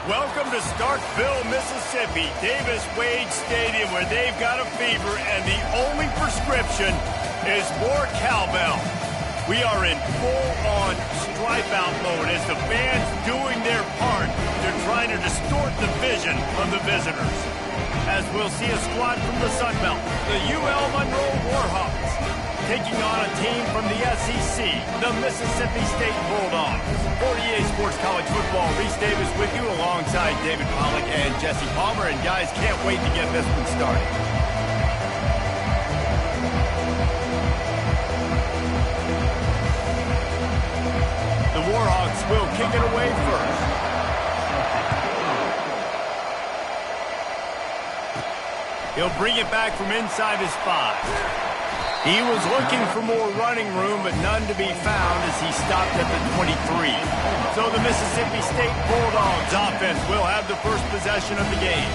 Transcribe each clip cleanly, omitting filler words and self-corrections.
Welcome to Starkville, Mississippi, Davis-Wade Stadium, where they've got a fever, and the only prescription is more cowbell. We are in full-on stripe-out mode as the fans doing their part. They're trying to distort the vision of the visitors. As we'll see a squad from the Sun Belt, the UL Monroe Warhawks, taking on a team from the SEC, the Mississippi State Bulldogs. 48 Sports College Football, Reese Davis with you alongside David Pollack and Jesse Palmer. And guys, can't wait to get this one started. The Warhawks will kick it away first. He'll bring it back from inside his 5. He was looking for more running room, but none to be found as he stopped at the 23. So the Mississippi State Bulldogs offense will have the first possession of the game.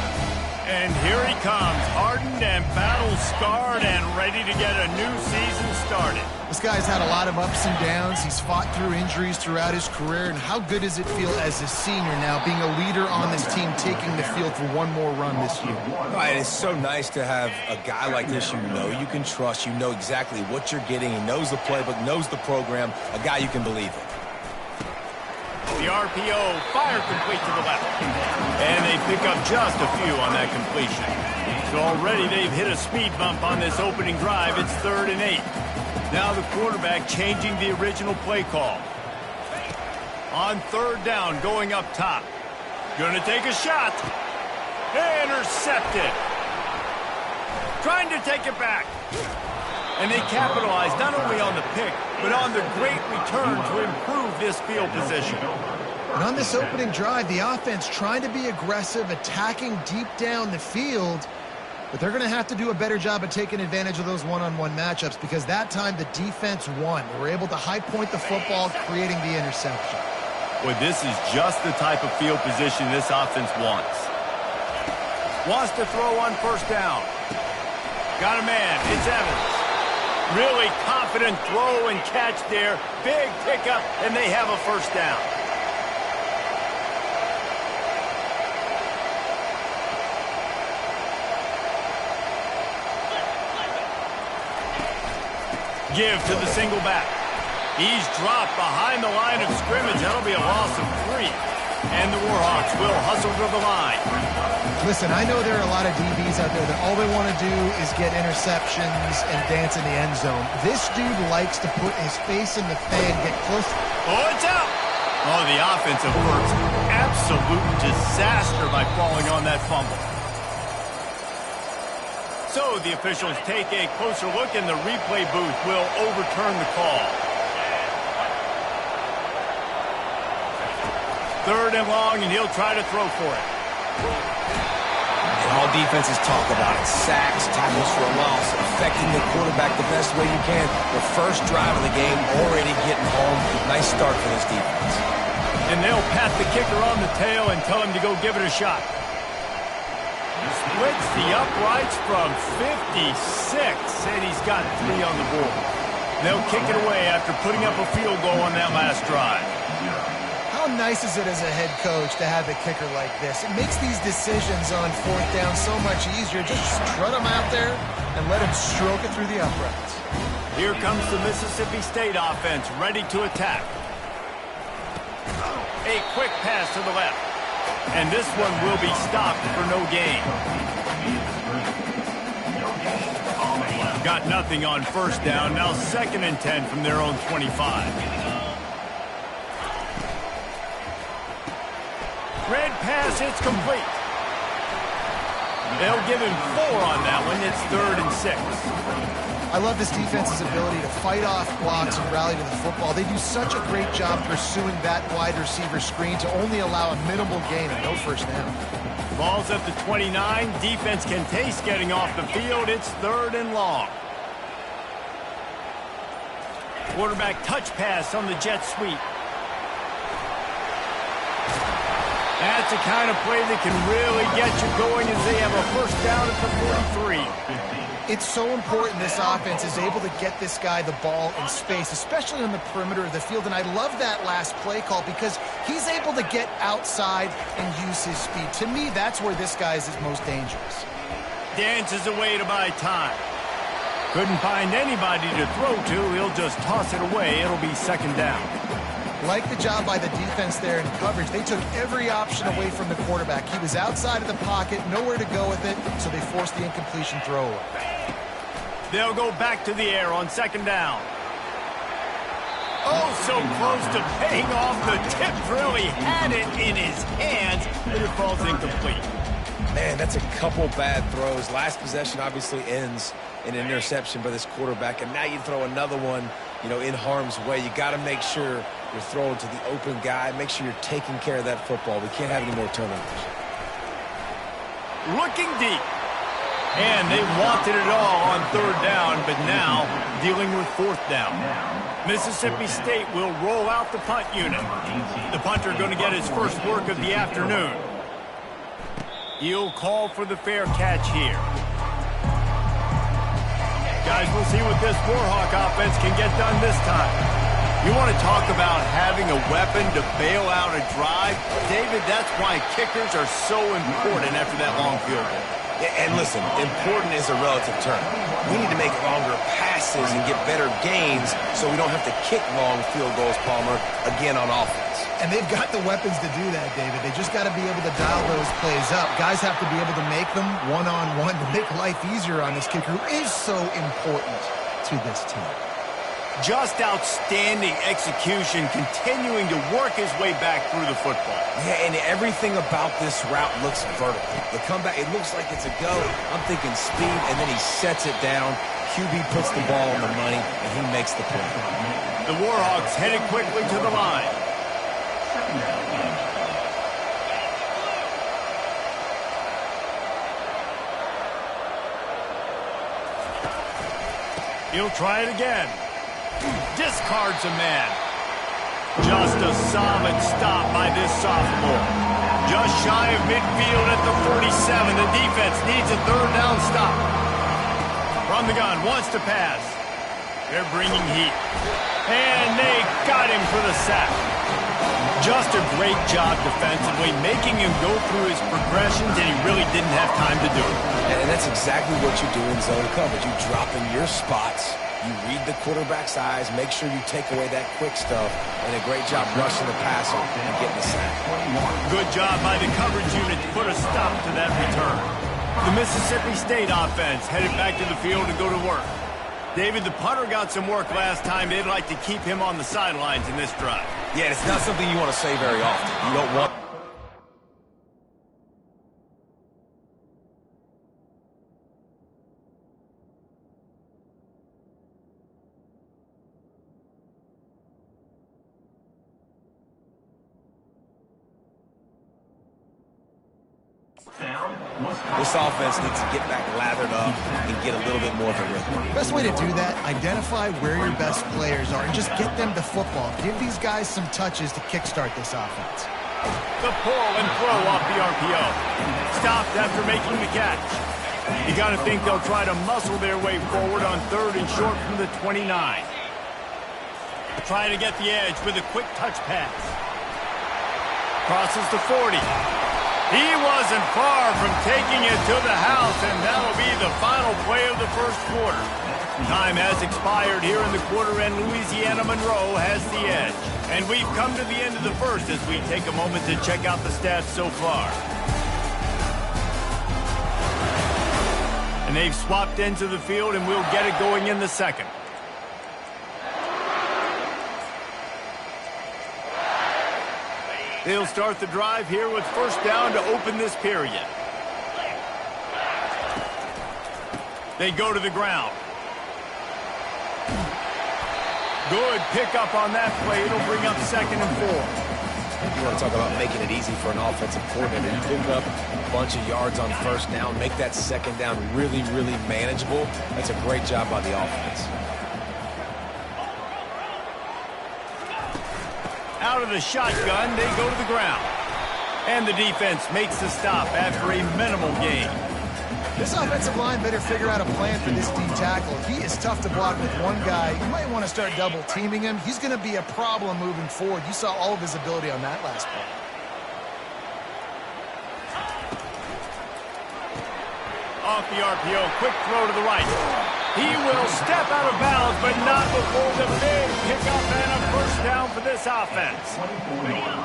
And here he comes, hardened and battle-scarred and ready to get a new season started. This guy's had a lot of ups and downs. He's fought through injuries throughout his career. And how good does it feel as a senior now, being a leader on this team, taking the field for one more run this year? Right, it's so nice to have a guy like this you know you can trust. You know exactly what you're getting. He knows the playbook, knows the program, a guy you can believe in. The RPO, fire complete to the left. And they pick up just a few on that completion. So already they've hit a speed bump on this opening drive. It's 3rd and 8. Now the quarterback changing the original play call. On 3rd down, going up top. Gonna take a shot. Intercepted. Trying to take it back. And they capitalize not only on the pick, but on the great return to improve this field position. And on this opening drive, the offense trying to be aggressive, attacking deep down the field, but they're going to have to do a better job of taking advantage of those one-on-one matchups, because that time the defense won. They were able to high point the football, creating the interception. Boy, this is just the type of field position this offense wants. Wants to throw on 1st down. Got a man. It's Evans. Really confident throw and catch there. Big pickup, and they have a 1st down. Give to the single back. He's dropped behind the line of scrimmage. That'll be a loss of 3. And the Warhawks will hustle to the line. Listen, I know there are a lot of DBs out there that all they want to do is get interceptions and dance in the end zone. This dude likes to put his face in the fan, get close. Oh, it's out! Oh, the offensive works. Absolute disaster by falling on that fumble. So the officials take a closer look, and the replay booth will overturn the call. 3rd and long, and he'll try to throw for it. And all defenses talk about it. Sacks, tackles for a loss, affecting the quarterback the best way you can. The first drive of the game already getting home. Nice start for this defense. And they'll pat the kicker on the tail and tell him to go give it a shot. Splits the uprights from 56, and he's got 3 on the board. They'll kick it away after putting up a field goal on that last drive. How nice is it as a head coach to have a kicker like this? It makes these decisions on 4th down so much easier. Just strut him out there and let him stroke it through the uprights. Here comes the Mississippi State offense, ready to attack. A quick pass to the left. And this one will be stopped for no gain. Got nothing on 1st down. Now 2nd and 10 from their own 25. Red pass, it's complete. They'll give him 4 on that one. It's 3rd and 6. I love this defense's ability to fight off blocks and rally to the football. They do such a great job pursuing that wide receiver screen to only allow a minimal gain and no 1st down. Ball's at the 29. Defense can taste getting off the field. It's 3rd and long. Quarterback touch pass on the jet sweep. That's the kind of play that can really get you going as they have a first down at the 43. It's so important this offense is able to get this guy the ball in space, especially on the perimeter of the field. And I love that last play call because he's able to get outside and use his speed. To me, that's where this guy is his most dangerous. Dances away to buy time. Couldn't find anybody to throw to. He'll just toss it away. It'll be second down. Like the job by the defense there in coverage. They took every option away from the quarterback. He was outside of the pocket, nowhere to go with it, so they forced the incompletion throwaway. They'll go back to the air on second down. Oh, so close to paying off. The tip really had it in his hands, but it falls incomplete. Man, that's a couple bad throws. Last possession obviously ends in an interception by this quarterback, and now you throw another one, in harm's way. You got to make sure you're throwing to the open guy. Make sure you're taking care of that football. We can't have any more turnovers. Looking deep. And they wanted it all on third down, but now dealing with fourth down. Mississippi State will roll out the punt unit. The punter going to get his first work of the afternoon. He'll call for the fair catch here. Guys, we'll see what this Warhawk offense can get done this time. You want to talk about having a weapon to bail out a drive? David, that's why kickers are so important after that long field goal. And listen, important is a relative term. We need to make longer passes and get better gains so we don't have to kick long field goals, Palmer, again on offense. And they've got the weapons to do that, David. They just got to be able to dial those plays up. Guys have to be able to make them one-on-one to make life easier on this kicker who is so important to this team. Just outstanding execution, continuing to work his way back through the football. Yeah, and everything about this route looks vertical. The comeback, it looks like it's a go. I'm thinking speed, and then he sets it down. QB puts the ball on the money, and he makes the play. The Warhawks headed quickly to the line. He'll try it again. Discards a man. Just a solid stop by this sophomore. Just shy of midfield at the 47. The defense needs a third down stop. From the gun, wants to pass. They're bringing heat. And they got him for the sack. Just a great job defensively, making him go through his progressions, and he really didn't have time to do it. And that's exactly what you do in zone coverage. You drop in your spots. You read the quarterback's eyes, make sure you take away that quick stuff, and a great job rushing the passer and getting the sack. Good job by the coverage unit to put a stop to that return. The Mississippi State offense headed back to the field to go to work. David, the punter got some work last time. They'd like to keep him on the sidelines in this drive. Yeah, it's not something you want to say very often. You don't want... This offense needs to get back lathered up and get a little bit more of a rhythm. Best way to do that, identify where your best players are and just get them to football. Give these guys some touches to kickstart this offense. The pull and throw off the RPO. Stopped after making the catch. You got to think they'll try to muscle their way forward on third and short from the 29. Trying to get the edge with a quick touch pass. Crosses the 40. He wasn't far from taking it to the house, and that'll be the final play of the first quarter. Time has expired here in the quarter, and Louisiana Monroe has the edge. And we've come to the end of the first as we take a moment to check out the stats so far. And they've swapped ends of the field, and we'll get it going in the second. They'll start the drive here with first down to open this period. They go to the ground. Good pickup on that play. It'll bring up second and 4. You want to talk about making it easy for an offensive coordinator. You pick up a bunch of yards on first down, make that second down really, really manageable. That's a great job by the offense. Out of the shotgun, they go to the ground. And the defense makes the stop after a minimal gain. This offensive line better figure out a plan for this D tackle. He is tough to block with one guy. You might want to start double teaming him. He's going to be a problem moving forward. You saw all of his ability on that last play. Off the RPO, quick throw to the right. He will step out of bounds, but not before the big pickup and a first down for this offense.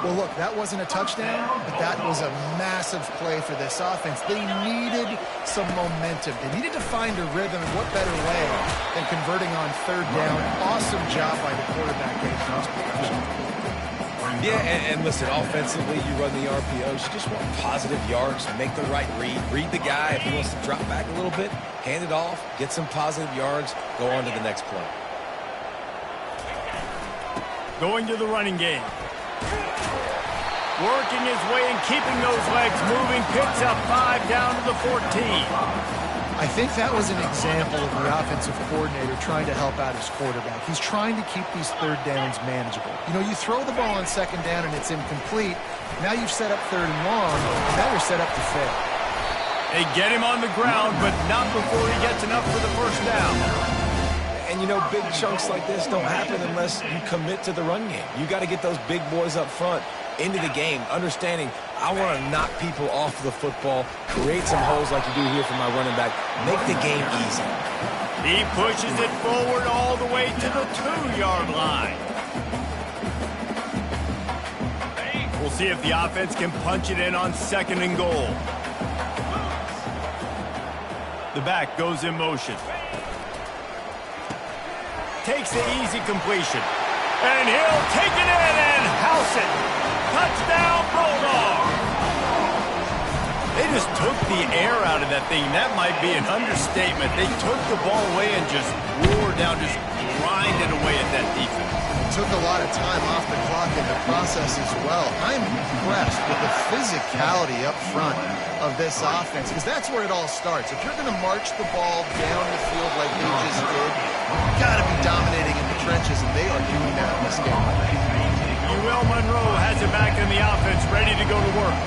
Well, look, that wasn't a touchdown, but that was a massive play for this offense. They needed some momentum. They needed to find a rhythm, and what better way than converting on third down. Awesome job by the quarterback getting cross protection. Yeah, and listen, offensively, you run the RPOs. You just want positive yards, make the right read. Read the guy. If he wants to drop back a little bit, hand it off, get some positive yards, go on to the next play. Going to the running game. Working his way and keeping those legs moving. Picks up 5 down to the 14. I think that was an example of the offensive coordinator trying to help out his quarterback. He's trying to keep these third downs manageable. You know, you throw the ball on second down and it's incomplete. Now you've set up third and long, and now you're set up to fail. They get him on the ground, but not before he gets enough for the first down. And, you know, big chunks like this don't happen unless you commit to the run game. You got to get those big boys up front into the game, understanding I want to knock people off the football, create some holes like you do here for my running back, make the game easy. He pushes it forward all the way to the 2-yard line. We'll see if the offense can punch it in on second and goal. The back goes in motion. Takes the easy completion. And he'll take it in and house it. Touchdown, Bulldog! They just took the air out of that thing. That might be an understatement. They took the ball away and just wore down, just grinded away at that defense. Took a lot of time off the clock in the process as well. I'm impressed with the physicality up front of this offense, because that's where it all starts. If you're going to march the ball down the field like they just did, you've got to be dominating in the trenches, and they are doing that in this game. UL Monroe has it back in the offense, ready to go to work.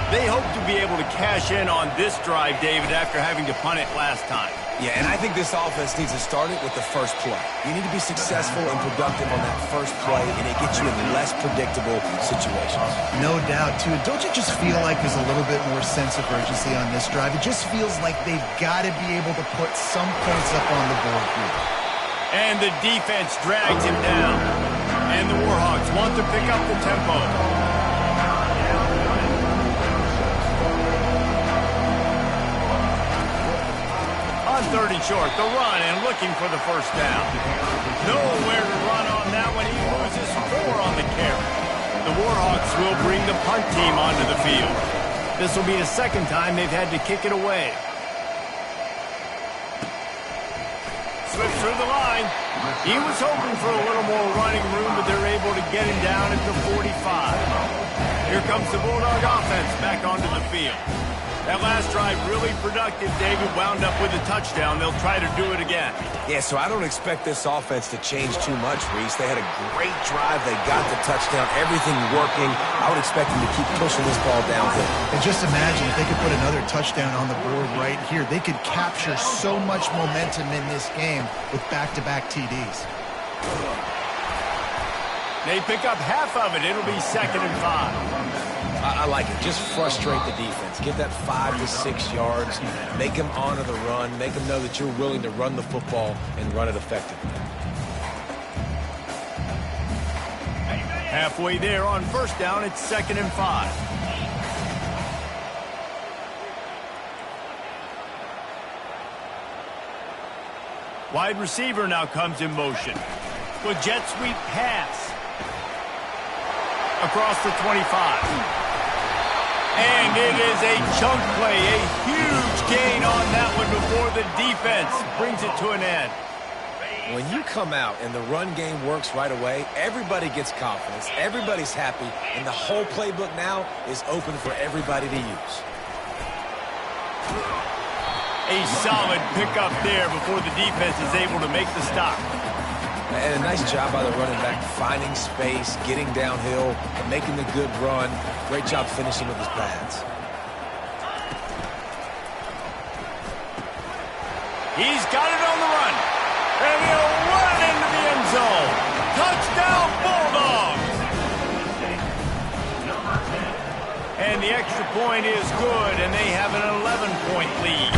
They hope to be able to cash in on this drive, David, after having to punt it last time. Yeah, and I think this offense needs to start it with the first play. You need to be successful and productive on that first play, and it gets you in less predictable situations. No doubt, too. Don't you just feel like there's a little bit more sense of urgency on this drive? It just feels like they've got to be able to put some points up on the board here. And the defense drags him down. And the Warhawks want to pick up the tempo. On 3rd and short, the run and looking for the first down. Nowhere to run on that one. He loses 4 on the carry. The Warhawks will bring the punt team onto the field. This will be the second time they've had to kick it away. Slips through the line. He was hoping for a little more running room, but they're able to get him down at the 45. Here comes the Bulldog offense back onto the field. That last drive really productive. David wound up with a touchdown. They'll try to do it again. Yeah, so I don't expect this offense to change too much, Reese. They had a great drive. They got the touchdown. Everything working. I would expect them to keep pushing this ball downhill. And just imagine if they could put another touchdown on the board right here. They could capture so much momentum in this game with back-to-back TDs. They pick up half of it. It'll be 2nd and 5. I like it. Just frustrate the defense. Get that 5 to 6 yards. Make them honor the run. Make them know that you're willing to run the football and run it effectively. Halfway there on first down, it's 2nd and 5. Wide receiver now comes in motion. With jet sweep pass. Across the 25. And it is a chunk play, a huge gain on that one before the defense brings it to an end. When you come out and the run game works right away, everybody gets confidence, everybody's happy, and the whole playbook now is open for everybody to use. A solid pickup there before the defense is able to make the stop. And a nice job by the running back, finding space, getting downhill, and making the good run. Great job finishing with his pads. He's got it on the run. And he'll run into the end zone. Touchdown, Bulldogs! And the extra point is good, and they have an 11-point lead.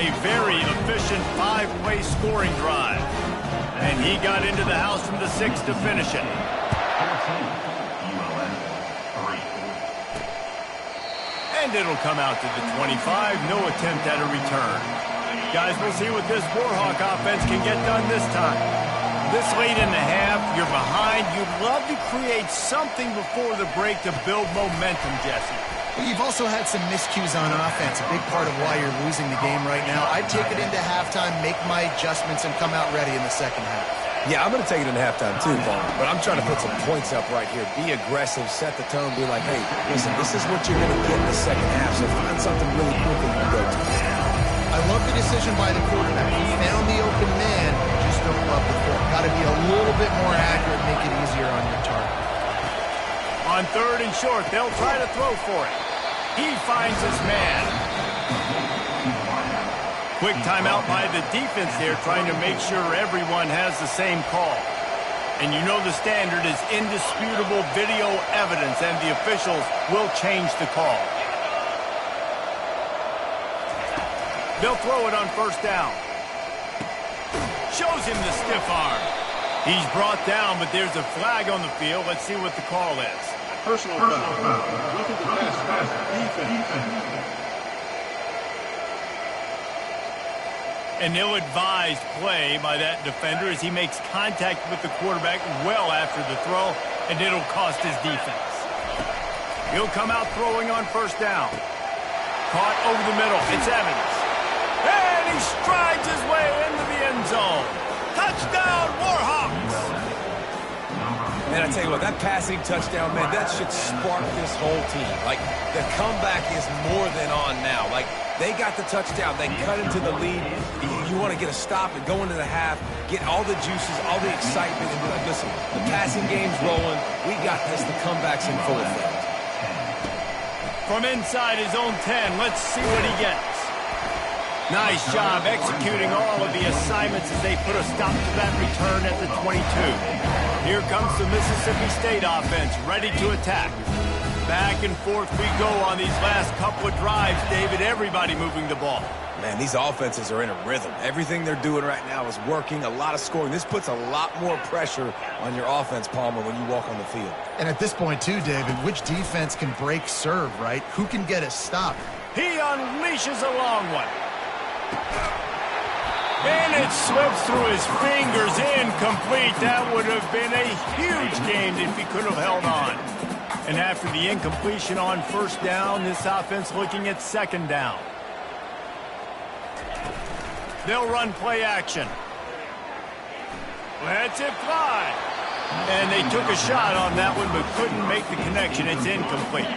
A very efficient 5-play scoring drive. And he got into the house from the 6 to finish it. And it'll come out to the 25. No attempt at a return. Guys, we'll see what this Warhawk offense can get done this time. This late in the half, you're behind. You'd love to create something before the break to build momentum, Jesse. Well, you've also had some miscues on offense, a big part of why you're losing the game right now. I'd take it into halftime, make my adjustments, and come out ready in the second half. Yeah, I'm going to take it in halftime too, Vaughn. But I'm trying to put some points up right here. Be aggressive, set the tone, be like, hey, listen, this is what you're going to get in the second half, so find something really quick that you go to. I love the decision by the quarterback. He found the open man, just don't love the throw. Got to be a little bit more accurate, make it easier on your target. On 3rd and short, they'll try to throw for it. He finds his man. Quick timeout by the defense there, trying to make sure everyone has the same call. And you know the standard is indisputable video evidence, and the officials will change the call. They'll throw it on 1st down. Shows him the stiff arm. He's brought down, but there's a flag on the field. Let's see what the call is. Personal foul. Looking to pass. Defense. An ill-advised play by that defender as he makes contact with the quarterback well after the throw, and it'll cost his defense. He'll come out throwing on 1st down. Caught over the middle. It's Evans. And he strides his way into the end zone. Touchdown, Warhawks! Man, I tell you what, that passing touchdown, man, that should spark this whole team. Like, the comeback is more than on now. Like, they got the touchdown. They cut into the lead. You want to get a stop and go into the half, get all the juices, all the excitement, and be like, listen, the passing game's rolling. We got this. The comeback's in full effect. From inside his own 10, let's see what he gets. Nice job executing all of the assignments as they put a stop to that return at the 22. Here comes the Mississippi State offense, ready to attack. Back and forth we go on these last couple of drives, David. Everybody moving the ball. Man, these offenses are in a rhythm. Everything they're doing right now is working, a lot of scoring. This puts a lot more pressure on your offense, Palmer, when you walk on the field. And at this point, too, David, which defense can break serve, right? Who can get a stop? He unleashes a long one. And it slips through his fingers, incomplete. That would have been a huge game if he could have held on. And after the incompletion on 1st down, this offense looking at 2nd down. They'll run play action. Lets it fly. And they took a shot on that one but couldn't make the connection. It's incomplete.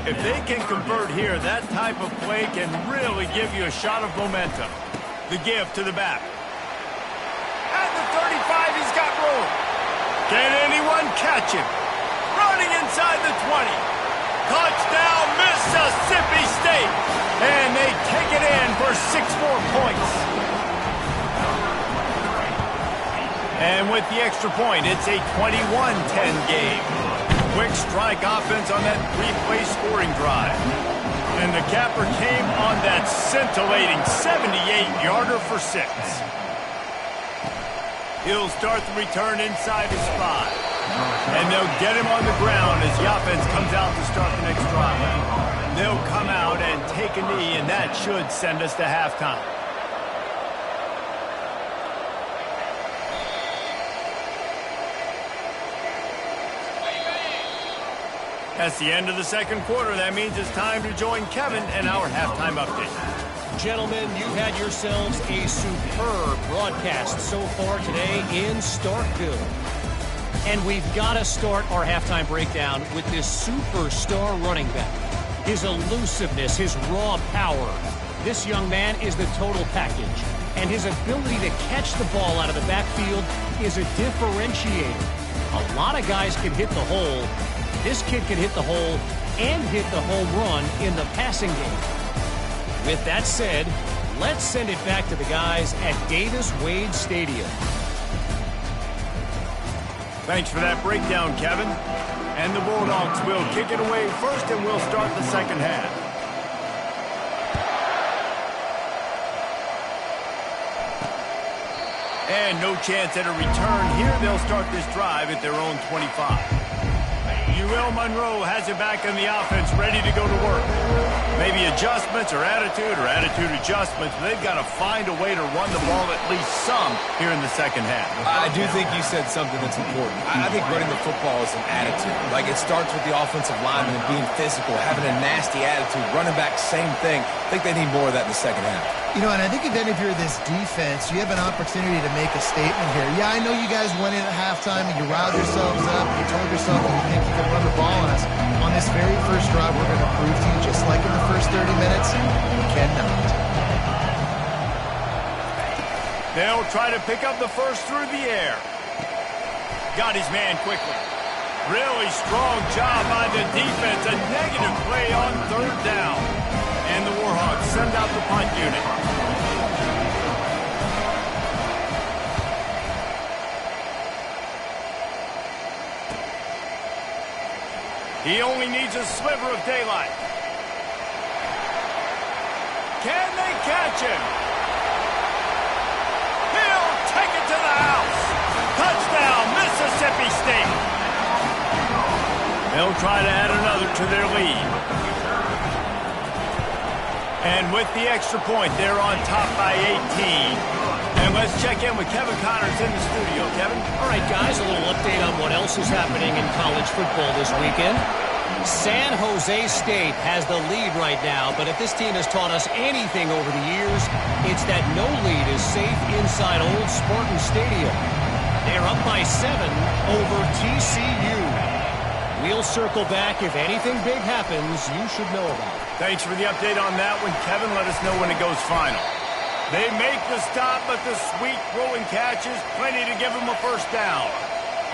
If they can convert here, that type of play can really give you a shot of momentum. The give to the back. At the 35, he's got room. Can anyone catch him? Running inside the 20. Touchdown, Mississippi State. And they take it in for 6 more points. And with the extra point, it's a 21-10 game. Quick strike offense on that 3-play scoring drive. And the capper came on that scintillating 78-yarder for 6. He'll start the return inside his 5. And they'll get him on the ground as the offense comes out to start the next drive. They'll come out and take a knee, and that should send us to halftime. That's the end of the 2nd quarter. That means it's time to join Kevin and our halftime update. Gentlemen, you've had yourselves a superb broadcast so far today in Starkville. And we've got to start our halftime breakdown with this superstar running back. His elusiveness, his raw power, This young man is the total package, and his ability to catch the ball out of the backfield is a differentiator. A lot of guys can hit the hole. This kid can hit the hole and hit the home run in the passing game. With that said, let's send it back to the guys at Davis-Wade Stadium. Thanks for that breakdown, Kevin. And the Bulldogs will kick it away first, and we'll start the second half. And no chance at a return here. They'll start this drive at their own 25. UL Monroe has it back in the offense, ready to go to work. Maybe adjustments or attitude adjustments. They've got to find a way to run the ball at least some here in the second half. I do think you said something that's important. I think running the football is an attitude. Like, it starts with the offensive lineman and being physical, having a nasty attitude. Running back, same thing. I think they need more of that in the second half. You know, and I think if any of you're this defense, you have an opportunity to make a statement here. Yeah, I know you guys went in at halftime and you riled yourselves up and you told yourself that you think you can run the ball on us. On this very first drive, we're going to prove to you, just like in the first 30 minutes, you cannot. They'll try to pick up the first through the air. Got his man quickly. Really strong job by the defense. A negative play on third down. And the Warhawks send out the punt unit. He only needs a sliver of daylight. Can they catch him? He'll take it to the house. Touchdown, Mississippi State. They'll try to add another to their lead. And with the extra point, they're on top by 18. And let's check in with Kevin Connors in the studio. Kevin? All right, guys, a little update on what else is happening in college football this weekend. San Jose State has the lead right now, but if this team has taught us anything over the years, it's that no lead is safe inside Old Spartan Stadium. They're up by 7 over TCU. We'll circle back. If anything big happens, you should know about it. Thanks for the update on that one, Kevin. Let us know when it goes final. They make the stop, but the sweet throwing catches, plenty to give them a first down.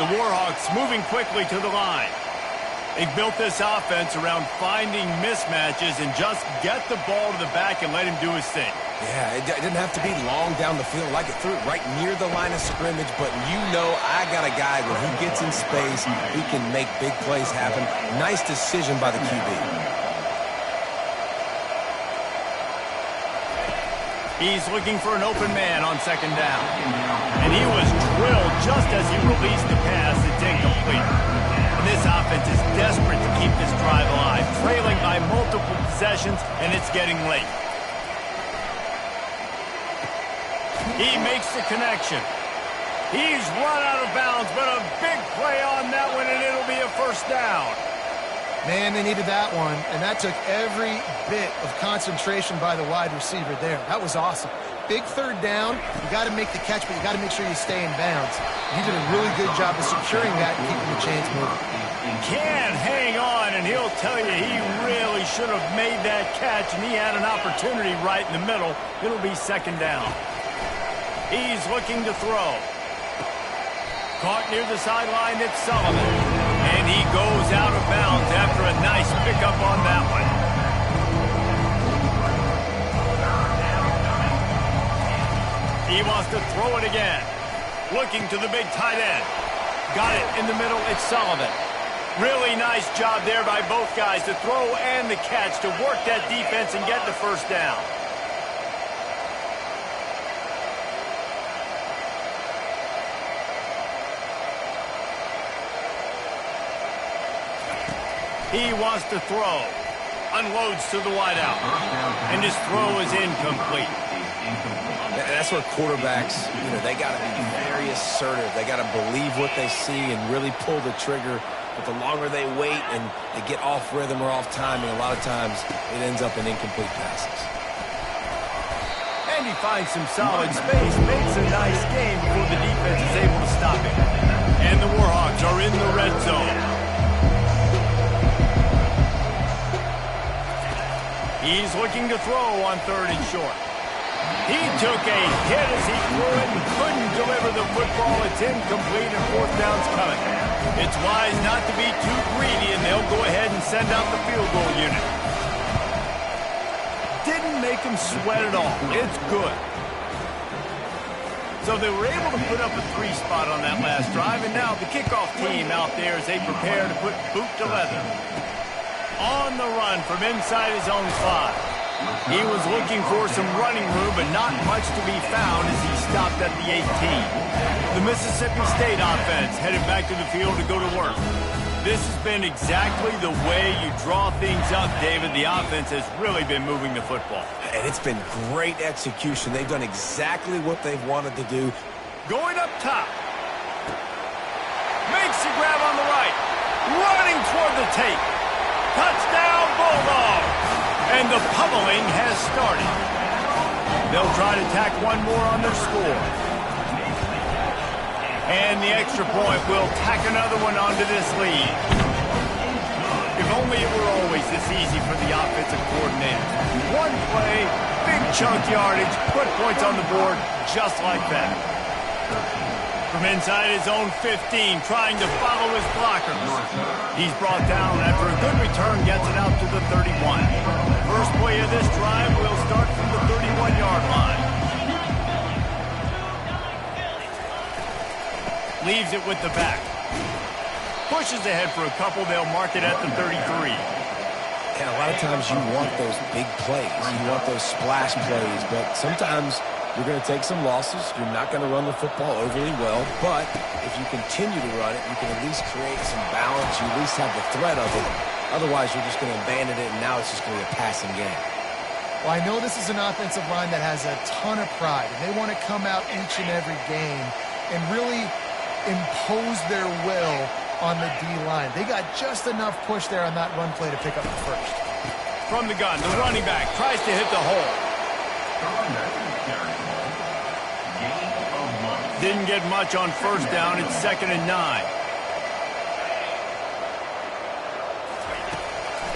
The Warhawks moving quickly to the line. They've built this offense around finding mismatches and just get the ball to the back and let him do his thing. Yeah, it didn't have to be long down the field. Like, it threw it right near the line of scrimmage, but you know I got a guy when he gets in space, he can make big plays happen. Nice decision by the QB. He's looking for an open man on second down. And he was drilled just as he released the pass. It's incomplete. And this offense is desperate to keep this drive alive, trailing by multiple possessions, and it's getting late. He makes the connection. He's run out of bounds, but a big play on that one, and it'll be a first down. Man, they needed that one, and that took every bit of concentration by the wide receiver there. That was awesome. Big third down. You got to make the catch, but you got to make sure you stay in bounds. You did a really good job of securing that and keeping the chains moving. Can hang on, and he'll tell you he really should have made that catch, and he had an opportunity right in the middle. It'll be second down. He's looking to throw. Caught near the sideline, it's Sullivan. And he goes out of bounds after a nice pickup on that one. He wants to throw it again. Looking to the big tight end. Got it in the middle, it's Sullivan. Really nice job there by both guys to throw and the catch to work that defense and get the first down. He wants to throw. Unloads to the wideout. And his throw is incomplete. That's where quarterbacks, they got to be very assertive. They got to believe what they see and really pull the trigger. But the longer they wait and they get off rhythm or off timing, a lot of times it ends up in incomplete passes. And he finds some solid space, makes a nice game before the defense is able to stop him. And the Warhawks are in the red zone. He's looking to throw on 3rd and short. He took a hit as he threw it and couldn't deliver the football. It's incomplete and 4th down's coming. It's wise not to be too greedy, and they'll go ahead and send out the field goal unit. Didn't make him sweat at all. It's good. So they were able to put up a 3 spot on that last drive, and now the kickoff team out there as they prepare to put boot to leather. On the run from inside his own 5. He was looking for some running room, but not much to be found as he stopped at the 18. The Mississippi State offense headed back to the field to go to work. This has been exactly the way you draw things up, David. The offense has really been moving the football. And it's been great execution. They've done exactly what they've wanted to do. Going up top. Makes the grab on the right. Running toward the tape. Touchdown, Bulldogs! And the pummeling has started. They'll try to tack one more on their score. And the extra point will tack another one onto this lead. If only it were always this easy for the offensive coordinator. One play, big chunk yardage, put points on the board just like that. From inside his own 15, trying to follow his blockers. He's brought down after a good return, gets it out to the 31. First play of this drive will start from the 31-yard line. Leaves it with the back. Pushes ahead for a couple. They'll mark it at the 33. And a lot of times you want those big plays. You want those splash plays. But sometimes you're going to take some losses. You're not going to run the football overly well. But if you continue to run it, you can at least create some balance. You at least have the threat of it. Otherwise, you're just going to abandon it, and now it's just going to be a passing game. Well, I know this is an offensive line that has a ton of pride, and they want to come out each and every game and really impose their will on the D-line. They got just enough push there on that run play to pick up the first. From the gun, the running back tries to hit the hole. Didn't get much on 1st down. It's 2nd and 9.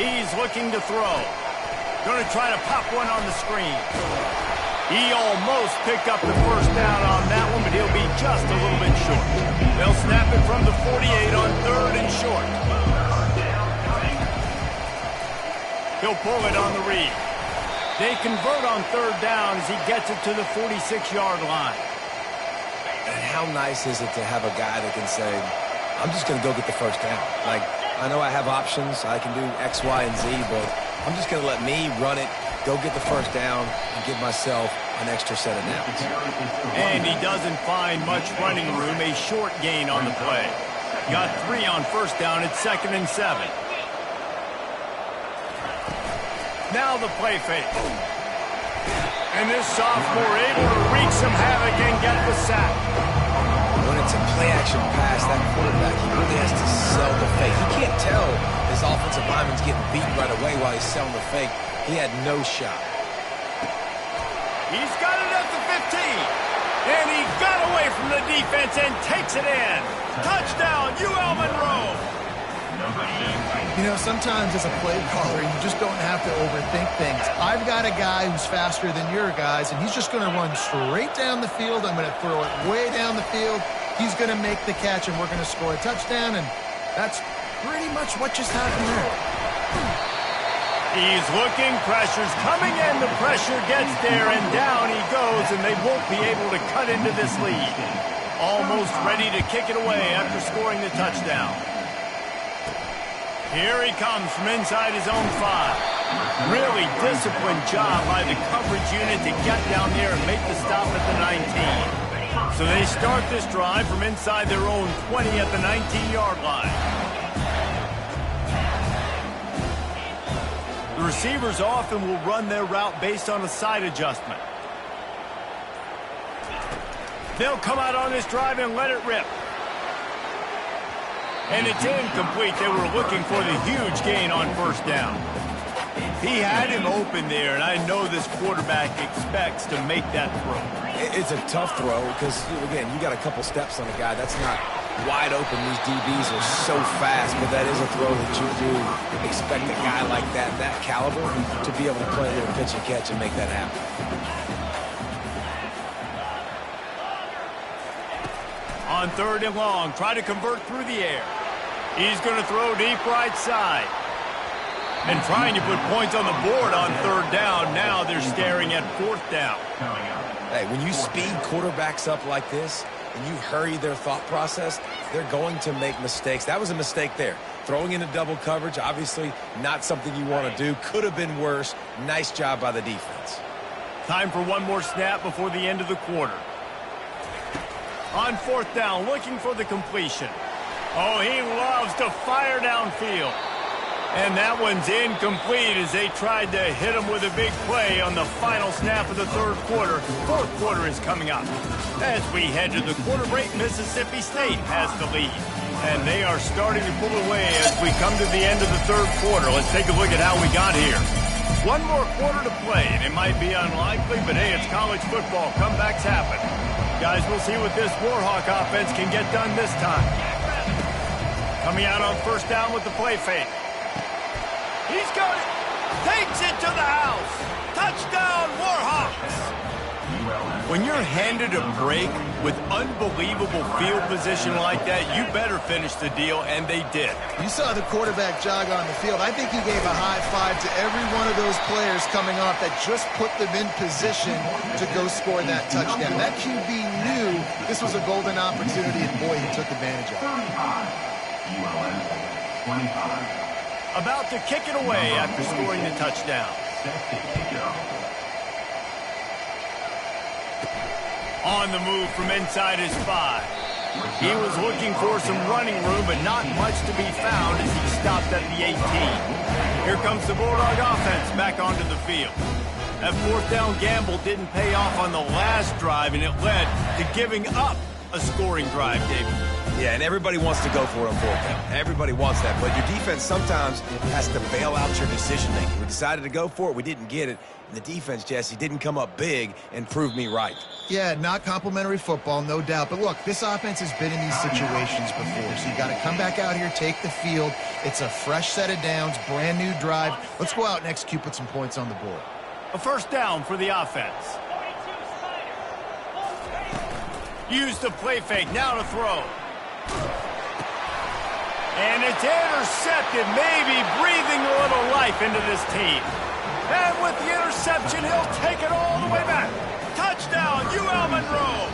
He's looking to throw. Going to try to pop one on the screen. He almost picked up the 1st down on that one, but he'll be just a little bit short. They'll snap it from the 48 on 3rd and short. He'll pull it on the read. They convert on 3rd down as he gets it to the 46-yard line. And how nice is it to have a guy that can say, I'm just going to go get the 1st down. Like, I know I have options. I can do X, Y, and Z, but I'm just going to let me run it, go get the 1st down, and give myself an extra set of downs. And he doesn't find much running room, a short gain on the play. Got 3 on 1st down, it's 2nd and 7. Now the play fake. And this sophomore able to wreak some havoc and get the sack. When it's a play-action pass, that quarterback, he really has to sell the fake. He can't tell his offensive lineman's getting beaten right away while he's selling the fake. He had no shot. He's got it at the 15. And he got away from the defense and takes it in. Touchdown, UL Monroe. You know, sometimes as a play caller, you just don't have to overthink things. I've got a guy who's faster than your guys, and he's just going to run straight down the field. I'm going to throw it way down the field. He's going to make the catch, and we're going to score a touchdown, and that's pretty much what just happened there. He's looking, pressure's coming in, the pressure gets there, and down he goes, and they won't be able to cut into this lead. Almost ready to kick it away after scoring the touchdown. Here he comes from inside his own 5. Really disciplined job by the coverage unit to get down there and make the stop at the 19. So they start this drive from inside their own 20 at the 19-yard line. The receivers often will run their route based on a side adjustment. They'll come out on this drive and let it rip. And it's incomplete. They were looking for the huge gain on 1st down. He had him open there, and I know this quarterback expects to make that throw. It's a tough throw because, again, you got a couple steps on a guy. That's not wide open. These DBs are so fast, but that is a throw that you do expect a guy like that caliber, to be able to play a little pitch and catch and make that happen. On 3rd and long, try to convert through the air. He's going to throw deep right side. And trying to put points on the board on 3rd down. Now they're staring at 4th down. Hey, when you speed quarterbacks up like this and you hurry their thought process, they're going to make mistakes. That was a mistake there. Throwing into double coverage, obviously not something you want to do. Could have been worse. Nice job by the defense. Time for one more snap before the end of the quarter. On 4th down, looking for the completion. Oh, he loves to fire downfield. And that one's incomplete as they tried to hit him with a big play on the final snap of the 3rd quarter. 4th quarter is coming up. As we head to the quarter break, Mississippi State has the lead. And they are starting to pull away as we come to the end of the 3rd quarter. Let's take a look at how we got here. One more quarter to play, and it might be unlikely, but hey, it's college football. Comebacks happen. Guys, we'll see what this Warhawk offense can get done this time. Coming out on 1st down with the play fake. He's got it. Takes it to the house. Touchdown, Warhawks. When you're handed a break with unbelievable field position like that, you better finish the deal, and they did. You saw the quarterback jog on the field. I think he gave a high five to every one of those players coming off that just put them in position to go score that touchdown. That QB knew this was a golden opportunity, and boy, he took advantage of it. 25. About to kick it away after scoring the touchdown. On the move from inside his 5. He was looking for some running room, but not much to be found as he stopped at the 18. Here comes the Bulldog offense back onto the field. That 4th down gamble didn't pay off on the last drive, and it led to giving up a scoring drive, David. Yeah, and everybody wants to go for it on 4th down. Everybody wants that, but your defense sometimes has to bail out your decision-making. We decided to go for it. We didn't get it. And the defense, Jesse, didn't come up big and prove me right. Yeah, not complimentary football, no doubt. But look, this offense has been in these situations before, so you got to come back out here, take the field. It's a fresh set of downs, brand new drive. Let's go out and execute, put some points on the board. A 1st down for the offense. Use the play fake, now to throw. And it's intercepted, maybe breathing a little life into this team. And with the interception, he'll take it all the way back. Touchdown, UL Monroe.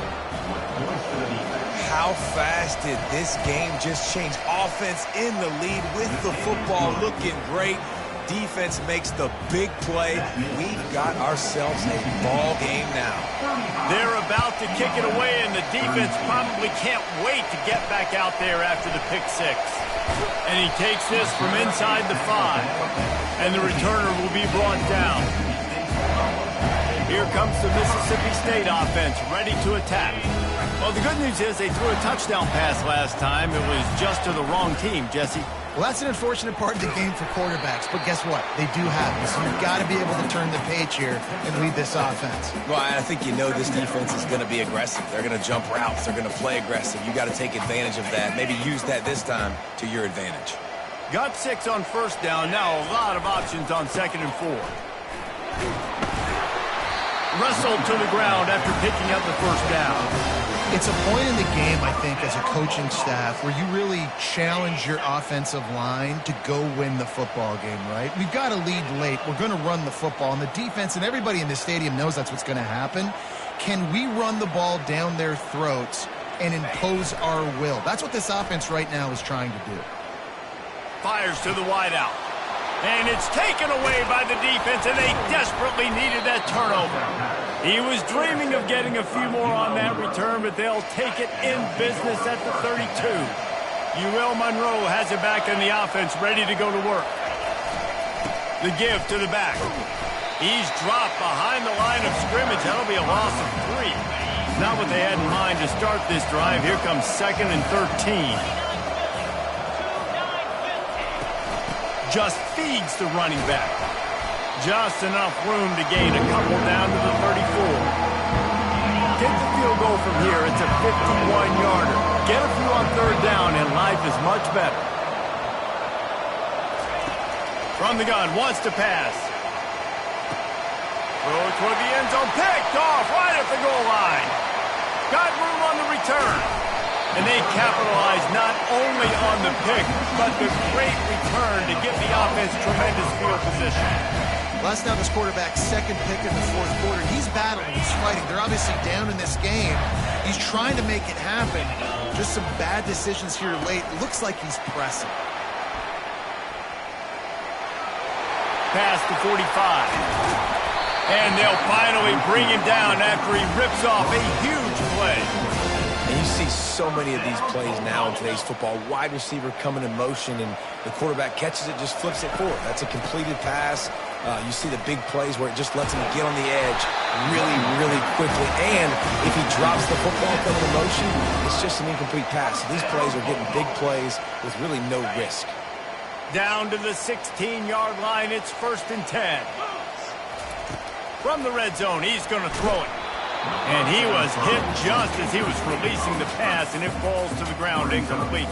How fast did this game just change? Offense in the lead with the football, looking great. Defense makes the big play. We've got ourselves a ball game now. They're about to kick it away, and the defense probably can't wait to get back out there after the pick 6. And he takes this from inside the 5. And the returner will be brought down. Here comes the Mississippi State offense, ready to attack. Well, the good news is they threw a touchdown pass last time. It was just to the wrong team, Jesse. Well, that's an unfortunate part of the game for quarterbacks, but guess what? They do have it, so you've got to be able to turn the page here and lead this offense. Well, I think you know this defense is going to be aggressive. They're going to jump routes. They're going to play aggressive. You got to take advantage of that. Maybe use that this time to your advantage. Got 6 on 1st down. Now a lot of options on 2nd and 4. Wrestled to the ground after picking up the 1st down. It's a point in the game, I think, as a coaching staff where you really challenge your offensive line to go win the football game, right? We've got to lead late. We're going to run the football, and the defense and everybody in the stadium knows that's what's going to happen. Can we run the ball down their throats and impose our will? That's what this offense right now is trying to do. Fires to the wideout. And it's taken away by the defense, and they desperately needed that turnover. He was dreaming of getting a few more on that return, but they'll take it in business at the 32. UL Monroe has it back in the offense, ready to go to work. The give to the back. He's dropped behind the line of scrimmage. That'll be a loss of 3. Not what they had in mind to start this drive. Here comes 2nd and 13. Just feeds the running back. Just enough room to gain a couple down to the 34. Get the field goal go from here. It's a 51-yarder. Get a few on third down, and life is much better. From the gun, wants to pass. Throw toward the end zone, picked off right at the goal line. Got room on the return. And they capitalize not only on the pick, but the great return to give the offense tremendous field position. Well, that's now this quarterback's second pick in the fourth quarter. He's battling, he's fighting. They're obviously down in this game. He's trying to make it happen. Just some bad decisions here late. Looks like he's pressing. Past the 45. And they'll finally bring him down after he rips off a huge play. And you see so many of these plays now in today's football. Wide receiver coming in motion, and the quarterback catches it, just flips it forward. That's a completed pass. You see the big plays where it just lets him get on the edge really, really quickly. And if he drops the football coming in motion, it's just an incomplete pass. So these plays are getting big plays with really no risk. Down to the 16-yard line, it's 1st and 10. From the red zone, he's going to throw it. And he was hit just as he was releasing the pass, and it falls to the ground incomplete.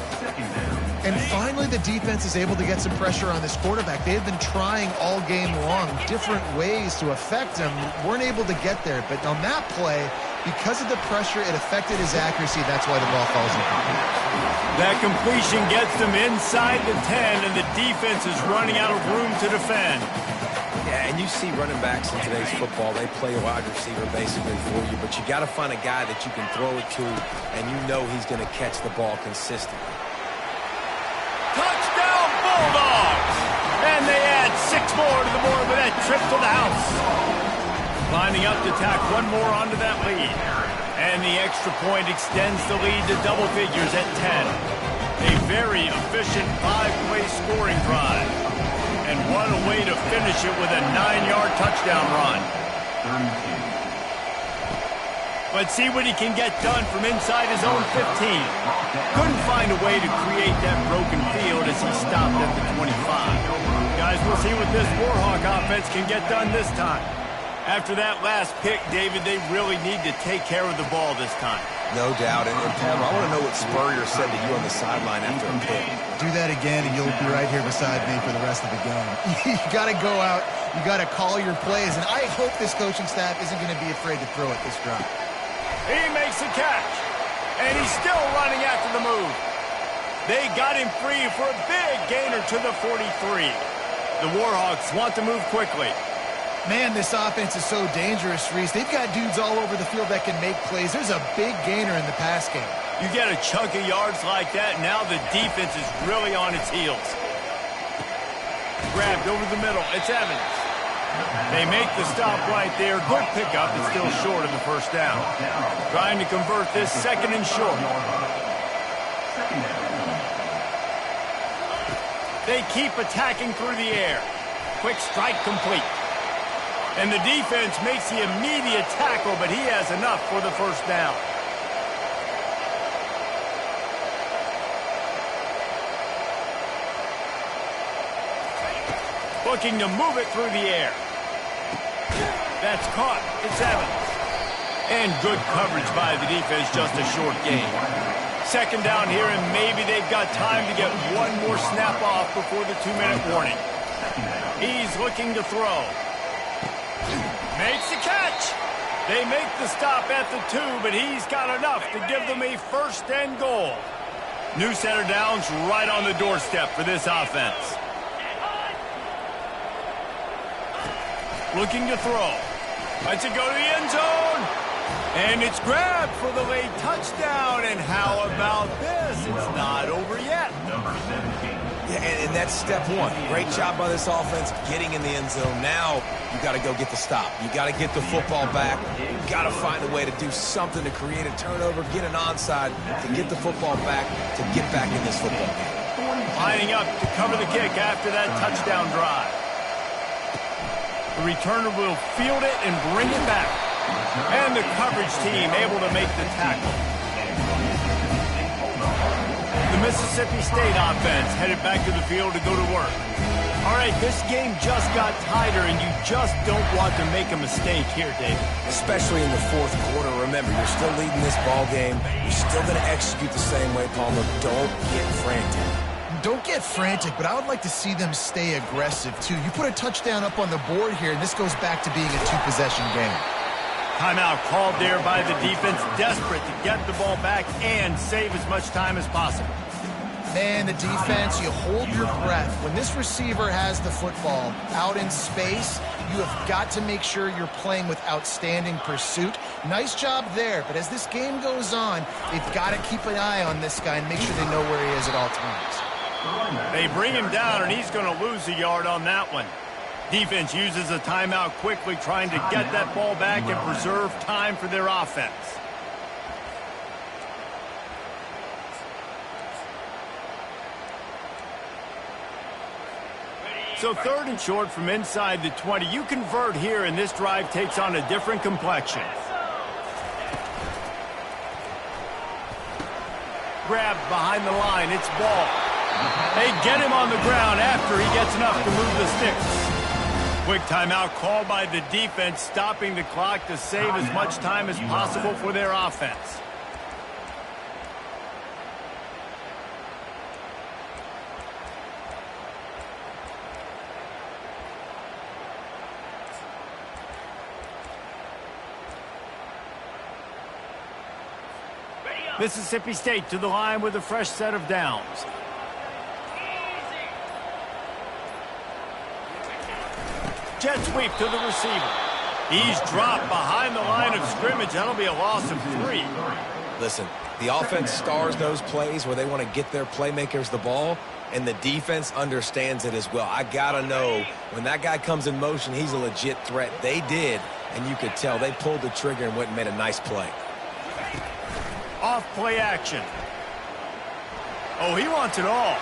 And finally, the defense is able to get some pressure on this quarterback. They have been trying all game long different ways to affect him. Weren't able to get there. But on that play, because of the pressure, it affected his accuracy. That's why the ball falls incomplete. That completion gets them inside the 10, and the defense is running out of room to defend. Yeah, and you see running backs in today's football, they play a wide receiver basically for you, but you got to find a guy that you can throw it to, and you know he's going to catch the ball consistently. Touchdown, Bulldogs! And they add 6 more to the board with that trip to the house. Lining up to tack one more onto that lead. And the extra point extends the lead to double figures at 10. A very efficient 5-play scoring drive. And what a way to finish it with a 9-yard touchdown run. Let's see what he can get done from inside his own 15. Couldn't find a way to create that broken field as he stopped at the 25. Guys, we'll see what this Warhawk offense can get done this time. After that last pick, David, they really need to take care of the ball this time. No doubt. And Palmer, I want to know what Spurrier said to you on the sideline after a pick. Do that again, and you'll be right here beside me for the rest of the game. You got to go out. You got to call your plays. And I hope this coaching staff isn't going to be afraid to throw it this drive. He makes a catch, and he's still running after the move. They got him free for a big gainer to the 43. The Warhawks want to move quickly. Man, this offense is so dangerous, Reese. They've got dudes all over the field that can make plays. There's a big gainer in the pass game. You get a chunk of yards like that, now the defense is really on its heels. Grabbed over the middle. It's Evans. They make the stop right there. Good pickup. It's still short of the first down. Trying to convert this 2nd and short. They keep attacking through the air. Quick strike complete. And the defense makes the immediate tackle, but he has enough for the first down. Looking to move it through the air. That's caught. It's Evans. And good coverage by the defense, just a short gain. 2nd down here, and maybe they've got time to get one more snap off before the 2-minute warning. He's looking to throw. Makes the catch. They make the stop at the 2, but he's got enough to give them a 1st and goal. New set of downs right on the doorstep for this offense. Looking to throw. Lets it go to the end zone. And it's grabbed for the late touchdown. And how about this? It's not over yet. Yeah, and that's step 1. Great job by this offense getting in the end zone. Now you got to go get the stop. You got to get the football back. You got to find a way to do something to create a turnover, get an onside, to get the football back, to get back in this football game. Lining up to cover the kick after that touchdown drive. The returner will field it and bring it back. And the coverage team able to make the tackle. The Mississippi State offense headed back to the field to go to work. All right, this game just got tighter, and you just don't want to make a mistake here, David. Especially in the fourth quarter. Remember, you're still leading this ball game. You're still going to execute the same way, Palmer. Don't get frantic. Don't get frantic, but I would like to see them stay aggressive, too. You put a touchdown up on the board here, and this goes back to being a two-possession game. Timeout called there by the defense, desperate to get the ball back and save as much time as possible. Man, the defense, you hold your breath. When this receiver has the football out in space, you have got to make sure you're playing with outstanding pursuit. Nice job there, but as this game goes on, they've got to keep an eye on this guy and make sure they know where he is at all times. They bring him down, and he's going to lose a yard on that one. Defense uses a timeout quickly, trying to get that ball back and preserve time for their offense. So 3rd and short from inside the 20. You convert here, and this drive takes on a different complexion. Grabbed behind the line. It's ball. They get him on the ground after he gets enough to move the sticks. Quick timeout called by the defense, stopping the clock to save as much time as possible for their offense. Mississippi State to the line with a fresh set of downs. Jet sweep to the receiver. He's dropped behind the line of scrimmage. That'll be a loss of 3. Listen, the offense stars those plays where they want to get their playmakers the ball, and the defense understands it as well. I got to know when that guy comes in motion, he's a legit threat. They did, and you could tell they pulled the trigger and went and made a nice play. Off play action. Oh, he wants it all.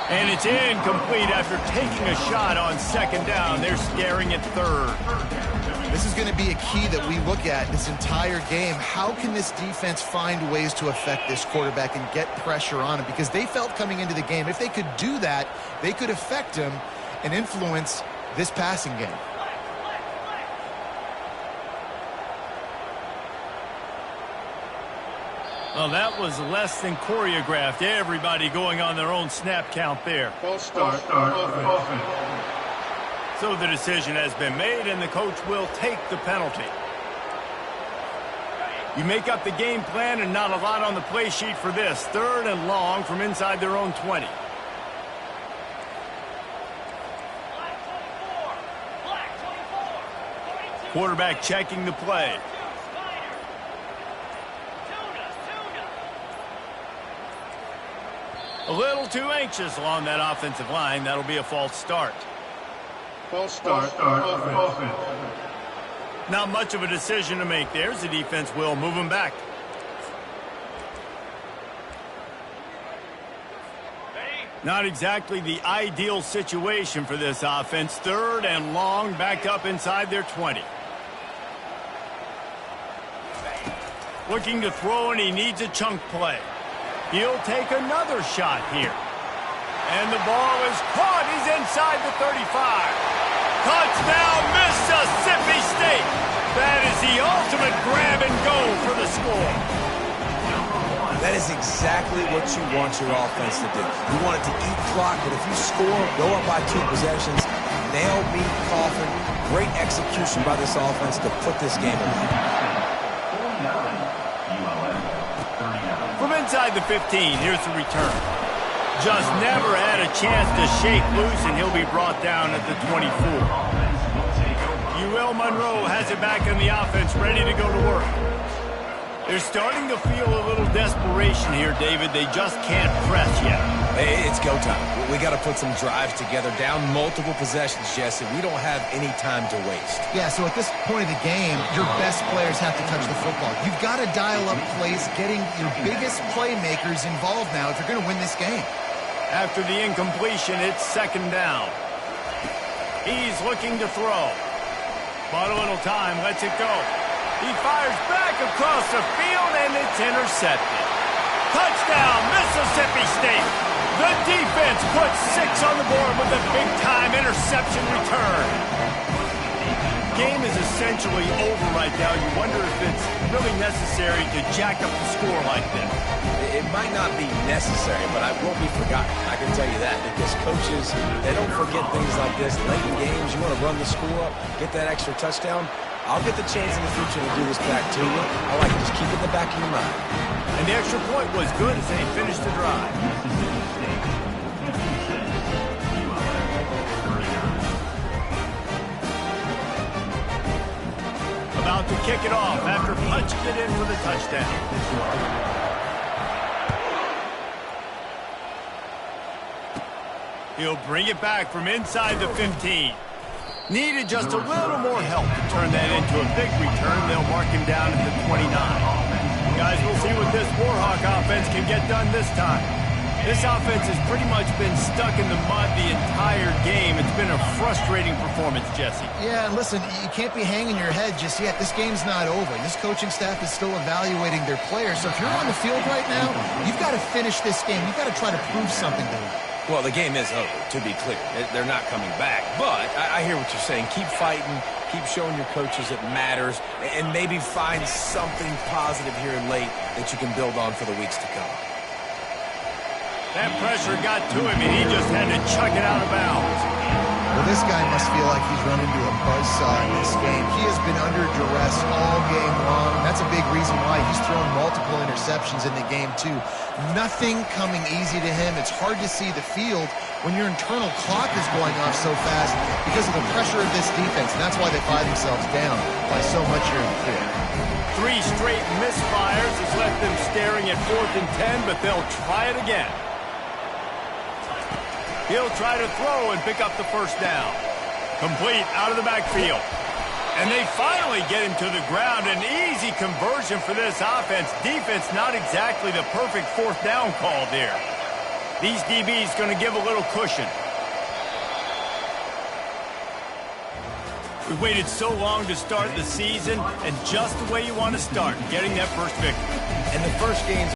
And it's incomplete after taking a shot on 2nd down. They're staring at 3rd. This is going to be a key that we look at this entire game. How can this defense find ways to affect this quarterback and get pressure on him? Because they felt coming into the game, if they could do that, they could affect him and influence this passing game. Well, that was less than choreographed. Everybody going on their own snap count there. False start, offense. So the decision has been made, and the coach will take the penalty. You make up the game plan, and not a lot on the play sheet for this. 3rd and long from inside their own 20. Quarterback checking the play. A little too anxious along that offensive line. That'll be a false start. False start, offense. Not much of a decision to make there, as the defense will move him back. Not exactly the ideal situation for this offense. 3rd and long, back up inside their 20. Looking to throw, and he needs a chunk play. He'll take another shot here. And the ball is caught. He's inside the 35. Touchdown, Mississippi State. That is the ultimate grab and go for the score. That is exactly what you want your offense to do. You want it to eat clock, but if you score, go up by 2 possessions, nail, beat, coffin. Great execution by this offense to put this game away. From inside the 15, here's the return. Just never had a chance to shake loose, and he'll be brought down at the 24. UL Monroe has it back in the offense, ready to go to work. They're starting to feel a little desperation here, David. They just can't press yet. Hey, it's go time. We got to put some drives together, down multiple possessions, Jesse. We don't have any time to waste. Yeah, so at this point of the game, your best players have to touch the football. You've got to dial up plays, getting your biggest playmakers involved now if you're going to win this game. After the incompletion, it's 2nd down. He's looking to throw. But a little time, lets it go. He fires back across the field, and it's intercepted. Touchdown, Mississippi State. The defense puts 6 on the board with a big-time interception return. Game is essentially over right now. You wonder if it's really necessary to jack up the score like this. It might not be necessary, but I won't be forgotten. I can tell you that, because coaches, they don't forget things like this. Late in games, you want to run the score up, get that extra touchdown. I'll get the chance in the future to do this back to you. I like to just keep it in the back of your mind. And the extra point was good as they finished the drive. About to kick it off after punching it in for the touchdown. He'll bring it back from inside the 15. Needed just a little more help to turn that into a big return. They'll mark him down at the 29. Guys, we'll see what this Warhawk offense can get done this time. This offense has pretty much been stuck in the mud the entire game. It's been a frustrating performance, Jesse. Yeah, and listen, you can't be hanging your head just yet. This game's not over. This coaching staff is still evaluating their players. So if you're on the field right now, you've got to finish this game. You've got to try to prove something to them. Well, the game is over, to be clear. They're not coming back. But I hear what you're saying. Keep fighting. Keep showing your coaches it matters. And maybe find something positive here in late that you can build on for the weeks to come. That pressure got to him, and he just had to chuck it out of bounds. Well, this guy must feel like he's run into a buzzsaw in this game. He has been under duress all game long. That's a big reason why he's thrown multiple interceptions in the game, too. Nothing coming easy to him. It's hard to see the field when your internal clock is going off so fast because of the pressure of this defense, and that's why they find themselves down by so much here in the field. 3 straight misfires has left them staring at 4th and 10, but they'll try it again. He'll try to throw and pick up the first down. Complete out of the backfield. And they finally get him to the ground. An easy conversion for this offense. Defense not exactly the perfect 4th down call there. These DBs going to give a little cushion. We waited so long to start the season, and just the way you want to start, getting that first victory. And the first game's